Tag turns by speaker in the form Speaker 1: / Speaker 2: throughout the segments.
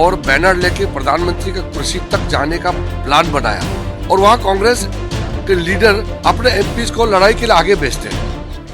Speaker 1: और बैनर लेके प्रधानमंत्री का कुर्सी तक जाने का प्लान बनाया और वहाँ कांग्रेस के लीडर अपने एमपीज को लड़ाई के लिए आगे भेजते हैं।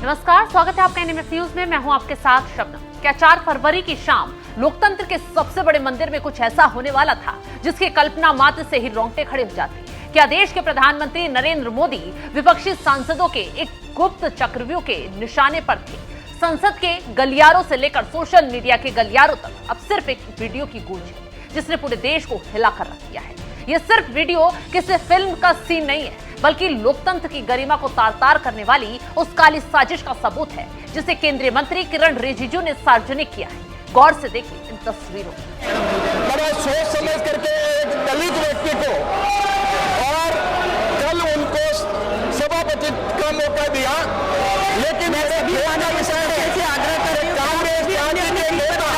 Speaker 2: नमस्कार, स्वागत है आपका एनएमएस न्यूज में। मैं हूं आपके साथ शबनम। क्या 4 फरवरी की शाम लोकतंत्र के सबसे बड़े मंदिर में कुछ ऐसा होने वाला था जिसकी कल्पना मात्र से ही रोंगटे खड़े हो जाते? क्या देश के प्रधानमंत्री नरेंद्र मोदी विपक्षी सांसदों के एक गुप्त चक्रव्यूह के निशाने पर थे? संसद के गलियारों से लेकर सोशल मीडिया के गलियारों तक अब सिर्फ एक वीडियो की गूंज है जिसने पूरे देश को हिलाकर रख दिया है। यह सिर्फ वीडियो किसी फिल्म का सीन नहीं है, बल्कि लोकतंत्र की गरिमा को तार-तार करने वाली उस काली साजिश का सबूत है जिसे केंद्रीय मंत्री किरण रिजिजू ने सार्वजनिक किया है। गौर से देखिए इन तस्वीरों।
Speaker 3: बड़ा सोच समझ करके एक दलित व्यक्ति को और कल उनको सभापति का मौका दिया, लेकिन मेरे खेद का विषय है कांग्रेस पार्टी के नेता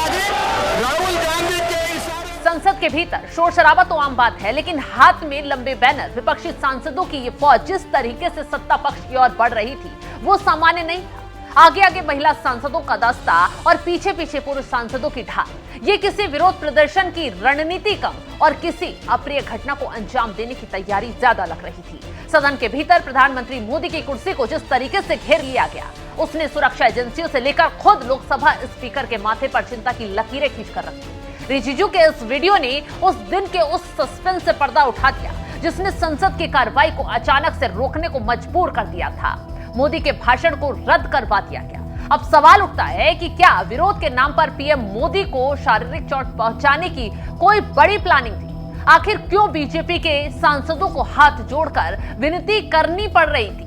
Speaker 3: राहुल गांधी के इशारे।
Speaker 2: संसद के भीतर शोर शराबा तो आम बात है, लेकिन हाथ में लंबे बैनर विपक्षी सांसदों की ये फौज जिस तरीके से सत्ता पक्ष की ओर बढ़ रही थी वो सामान्य नहीं था। आगे आगे महिला सांसदों का दस्ता और पीछे पीछे पुरुष सांसदों की ढाल। ये किसी विरोध प्रदर्शन की रणनीति कम और किसी अप्रिय घटना को अंजाम देने की तैयारी ज्यादा लग रही थी। सदन के भीतर प्रधानमंत्री मोदी की कुर्सी को जिस तरीके से घेर लिया गया, उसने सुरक्षा एजेंसियों से लेकर खुद लोकसभा स्पीकर के माथे पर चिंता की लकीरें खींचकर रखी। रिजिजू के इस वीडियो ने उस दिन के उस सस्पेंस से पर्दा उठा दिया जिसने संसद की कार्रवाई को अचानक से रोकने को मजबूर कर दिया था। मोदी के भाषण को रद्द करवा दिया गया। अब सवाल उठता है कि क्या विरोध के नाम पर पीएम मोदी को शारीरिक चोट पहुंचाने की कोई बड़ी प्लानिंग थी? आखिर क्यों बीजेपी के सांसदों को हाथ जोड़कर विनती करनी पड़ रही थी?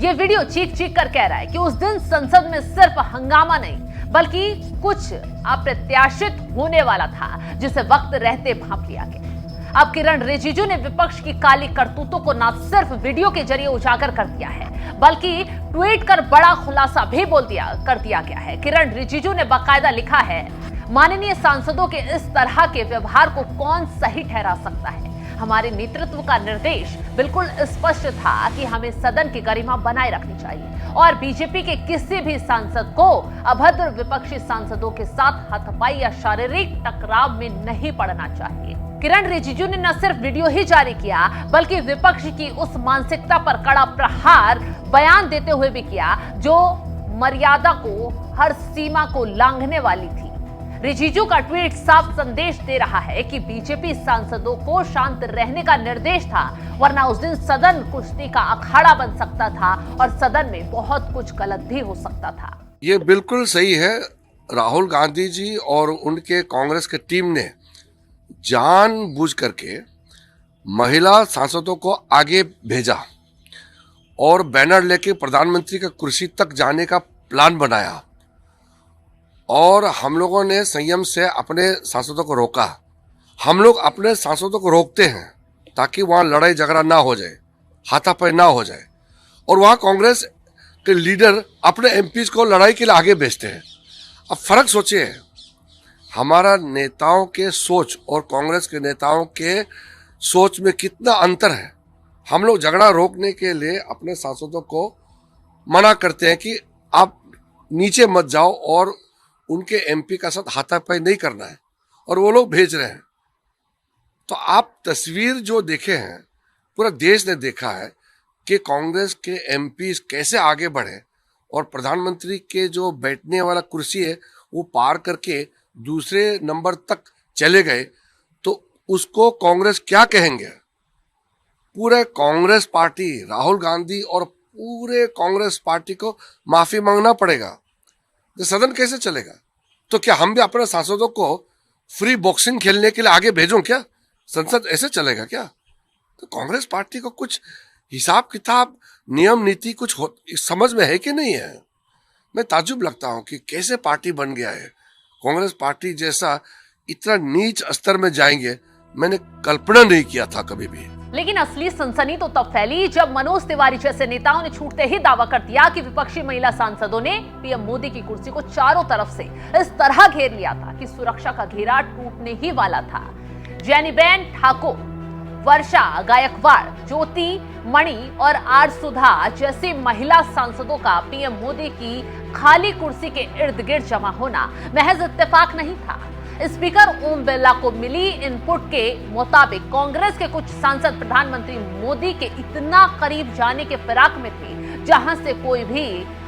Speaker 2: ये वीडियो चीख चीख कर कह रहा है कि उस दिन संसद में सिर्फ हंगामा नहीं बल्कि कुछ अप्रत्याशित होने वाला था जिसे वक्त रहते भांप लिया गया। अब किरण रिजिजू ने विपक्ष की काली करतूतों को न सिर्फ वीडियो के जरिए उजागर कर दिया है बल्कि ट्वीट कर बड़ा खुलासा भी कर दिया गया है। किरण रिजिजू ने बाकायदा लिखा है, माननीय सांसदों के इस तरह के व्यवहार को कौन सही ठहरा सकता है? हमारे नेतृत्व का निर्देश बिल्कुल स्पष्ट था कि हमें सदन की गरिमा बनाए रखनी चाहिए और बीजेपी के किसी भी सांसद को अभद्र विपक्षी सांसदों के साथ हाथापाई या शारीरिक टकराव में नहीं पड़ना चाहिए। किरण रिजिजू ने न सिर्फ वीडियो ही जारी किया बल्कि विपक्ष की उस मानसिकता पर कड़ा प्रहार बयान देते हुए भी किया जो मर्यादा को, हर सीमा को लांघने वाली थी। रिजिजू का ट्वीट साफ संदेश दे रहा है कि बीजेपी सांसदों को शांत रहने का निर्देश था, वरना उस दिन सदन कुश्ती का अखाड़ा बन सकता था और सदन में बहुत कुछ गलत भी हो सकता था।
Speaker 1: ये बिल्कुल सही है। राहुल गांधी जी और उनके कांग्रेस के टीम ने जानबूझ करके महिला सांसदों को आगे भेजा और बैनर लेके प्रधानमंत्री का कुर्सी तक जाने का प्लान बनाया और हम लोगों ने संयम से अपने सांसदों को रोका। हम लोग अपने सांसदों को रोकते हैं ताकि वहाँ लड़ाई झगड़ा ना हो जाए, हाथापाई ना हो जाए और वहाँ कांग्रेस के लीडर अपने एमपीज को लड़ाई के लिए आगे भेजते हैं। अब फर्क सोचिए, हमारा नेताओं के सोच और कांग्रेस के नेताओं के सोच में कितना अंतर है। हम लोग झगड़ा रोकने के लिए अपने सांसदों को मना करते हैं कि आप नीचे मत जाओ और उनके एमपी का साथ हाथापाई नहीं करना है और वो लोग भेज रहे हैं। तो आप तस्वीर जो देखे हैं, पूरा देश ने देखा है कि कांग्रेस के एमपी कैसे आगे बढ़े और प्रधानमंत्री के जो बैठने वाला कुर्सी है वो पार करके दूसरे नंबर तक चले गए। तो उसको कांग्रेस क्या कहेंगे? पूरे कांग्रेस पार्टी, राहुल गांधी और पूरे कांग्रेस पार्टी को माफी मांगना पड़ेगा। तो सदन कैसे चलेगा? तो क्या हम भी अपने सांसदों को फ्री बॉक्सिंग खेलने के लिए आगे भेजों क्या? संसद ऐसे चलेगा क्या? तो कांग्रेस पार्टी को कुछ हिसाब किताब, नियम नीति कुछ समझ में है कि नहीं है? मैं ताज्जुब लगता हूं कि कैसे पार्टी बन गया है। कांग्रेस पार्टी जैसा इतना नीच स्तर में जाएंगे मैंने कल्पना नहीं किया था कभी भी।
Speaker 2: लेकिन असली सनसनी तो तब फैली जब मनोज तिवारी जैसे नेताओं ने छूटते ही दावा कर दिया कि विपक्षी महिला सांसदों ने पीएम मोदी की कुर्सी को चारों तरफ से इस तरह घेर लिया था कि सुरक्षा का घेरा टूटने ही वाला था। जेनीबेन ठाकुर, वर्षा गायकवाड़, ज्योति मणि और आर सुधा जैसी महिला सांसदों का पीएम मोदी की खाली कुर्सी के इर्द गिर्द जमा होना महज इत्तेफाक नहीं था। स्पीकर ओम बिरला को मिली इनपुट के मुताबिक कांग्रेस के कुछ सांसद प्रधानमंत्री मोदी के इतना करीब जाने के फिराक में थे जहां से कोई भी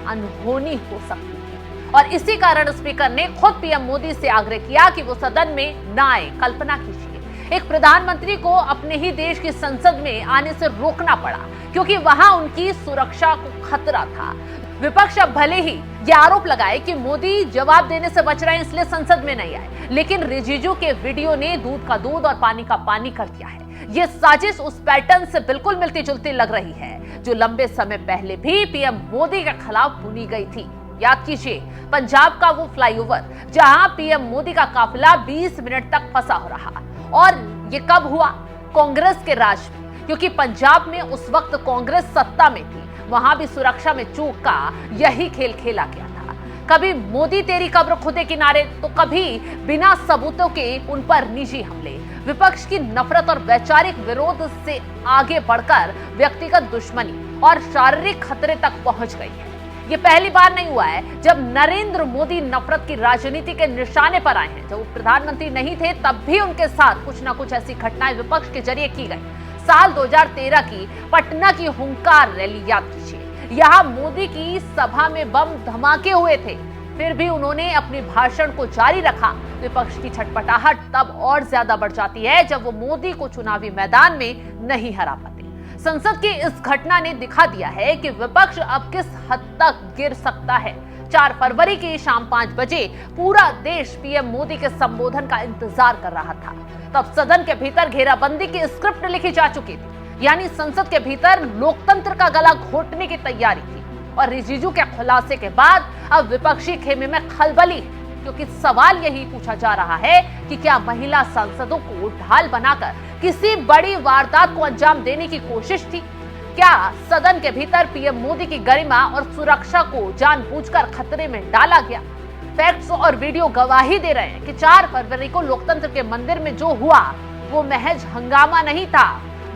Speaker 2: अनहोनी हो सकती थी, और इसी कारण स्पीकर ने खुद पीएम मोदी से आग्रह किया कि वो सदन में न आए। कल्पना कीजिए, एक प्रधानमंत्री को अपने ही देश की संसद में आने से रोकना पड़ा क्योंकि वहां उनकी सुरक्षा को खतरा था। विपक्ष अब भले ही ये आरोप लगाए कि मोदी जवाब देने से बच रहे हैं इसलिए संसद में नहीं आए, लेकिन रिजिजू के वीडियो ने दूध का दूध और पानी का पानी कर दिया है। ये साजिश उस पैटर्न से बिल्कुल मिलती जुलती लग रही है जो लंबे समय पहले भी पीएम मोदी के खिलाफ बुनी गई थी। याद कीजिए, पंजाब का वो फ्लाईओवर जहां पीएम मोदी का काफिला 20 मिनट तक फंसा हो रहा, और ये कब हुआ? कांग्रेस के राज में, क्योंकि पंजाब में उस वक्त कांग्रेस सत्ता में थी। वहां भी सुरक्षा में चूक का यही खेल खेला गया था। कभी मोदी तेरी कब्र खुदे किनारे, तो कभी बिना सबूतों के उन पर निजी हमले। विपक्ष की नफरत और वैचारिक विरोध से आगे बढ़कर व्यक्तिगत दुश्मनी और शारीरिक खतरे तक पहुंच गई है। ये पहली बार नहीं हुआ है जब नरेंद्र मोदी नफरत की राजनीति के निशाने पर आए हैं। जब वो प्रधानमंत्री नहीं थे तब भी उनके साथ कुछ ना कुछ ऐसी घटनाएं विपक्ष के जरिए की गई। साल 2013 की पटना की हुंकार रैली याद कीजिए, यहाँ मोदी की सभा में बम धमाके हुए थे, फिर भी उन्होंने अपने भाषण को जारी रखा। विपक्ष की छटपटाहट तब और ज्यादा बढ़ जाती है जब वो मोदी को चुनावी मैदान में नहीं हरा पाते। संसद की इस घटना ने दिखा दिया है कि विपक्ष अब किस हद तक गिर सकता है। 4 फरवरी की शाम 5 बजे पूरा देश पीएम मोदी के संबोधन का इंतजार कर रहा था। तब सदन के भीतर घेराबंदी की स्क्रिप्ट लिखी जा चुकी थी, यानी संसद के भीतर लोकतंत्र का गला घोटने की तैयारी थी। और रिजिजू के खुलासे के बाद अब विपक्षी खेमे में खलबली है, क्योंकि सवाल यही पूछा जा रहा है कि क्या महिला सांसदों को ढाल बनाकर किसी बड़ी वारदात को अंजाम देने की कोशिश थी? क्या सदन के भीतर पीएम मोदी की गरिमा और सुरक्षा को जानबूझकर खतरे में डाला गया? फैक्ट्स और वीडियो गवाही दे रहे हैं कि 4 फरवरी को लोकतंत्र के मंदिर में जो हुआ वो महज हंगामा नहीं था,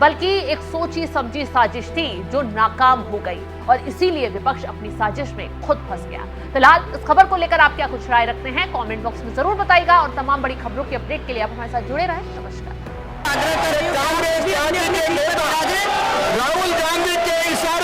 Speaker 2: बल्कि एक सोची समझी साजिश थी जो नाकाम हो गई, और इसीलिए विपक्ष अपनी साजिश में खुद फंस गया। फिलहाल इस खबर को लेकर आप क्या कुछ राय रखते हैं कमेंट बॉक्स में जरूर बताइएगा, और तमाम बड़ी खबरों की अपडेट के लिए आप हमारे साथ जुड़े रहें। नमस्कार।
Speaker 3: कांग्रेस राहुल गांधी के इशारे